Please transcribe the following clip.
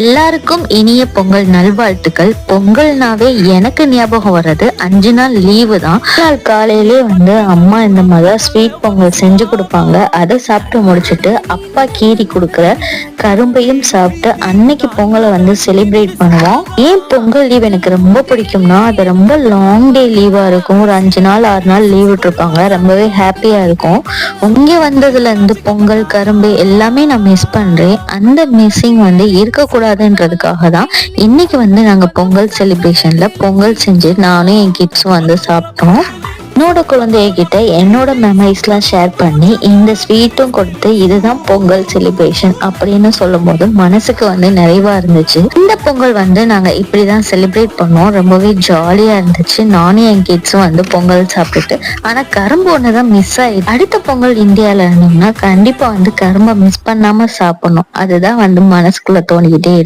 எல்லாருக்கும் இனிய பொங்கல் நல்வாழ்த்துக்கள். பொங்கல்னாவே எனக்கு ஞாபகம் வர்றது 5 நாள் லீவு தான். நாள் காலையிலே அம்மா இந்த மாதிரி ஸ்வீட் பொங்கல் செஞ்சு கொடுப்பாங்க. அதை சாப்பிட்டு முடிச்சுட்டு அப்பா கீரி கொடுக்குற கரும்பையும் சாப்பிட்டு அன்னைக்கு பொங்கலை செலிப்ரேட் பண்ணுவோம். ஏன் பொங்கல் லீவ் எனக்கு ரொம்ப பிடிக்கும்னா, அது ரொம்ப லாங் டே லீவா இருக்கும். ஒரு 5 நாள் 6 நாள் லீவ் விட்டுருப்பாங்க. ரொம்பவே ஹாப்பியா இருக்கும். இங்கே வந்ததுல இருந்து பொங்கல் கரும்பு எல்லாமே நான் மிஸ் பண்றேன். அந்த மிஸ்ஸிங் இருக்கக்கூடாதுன்றதுக்காக தான் இன்னைக்கு நாங்க பொங்கல் செலிப்ரேஷன்ல பொங்கல் செஞ்சு நானும் என் கிட்ஸும் சாப்பிட்டோம். என்னோட குழந்தைகிட்ட என்னோட மெமரிஸ்லாம் ஷேர் பண்ணி இந்த ஸ்வீட்டும் கொடுத்து இதுதான் பொங்கல் செலிப்ரேஷன் அப்படின்னு சொல்லும் போது மனசுக்கு நிறைவா இருந்துச்சு. இந்த பொங்கல் நாங்க இப்படிதான் செலிப்ரேட் பண்ணோம். ரொம்பவே ஜாலியா இருந்துச்சு. நானும் என் கிட்ஸும் பொங்கல் சாப்பிட்டுட்டு, ஆனா கரும்பு ஒண்ணுதான் மிஸ் ஆயிடுச்சு. அடுத்த பொங்கல் இந்தியால இருந்தோம்னா கண்டிப்பா கரும்பை மிஸ் பண்ணாம சாப்பிடணும். அதுதான் மனசுக்குள்ள தோணிக்கிட்டே இருக்கு.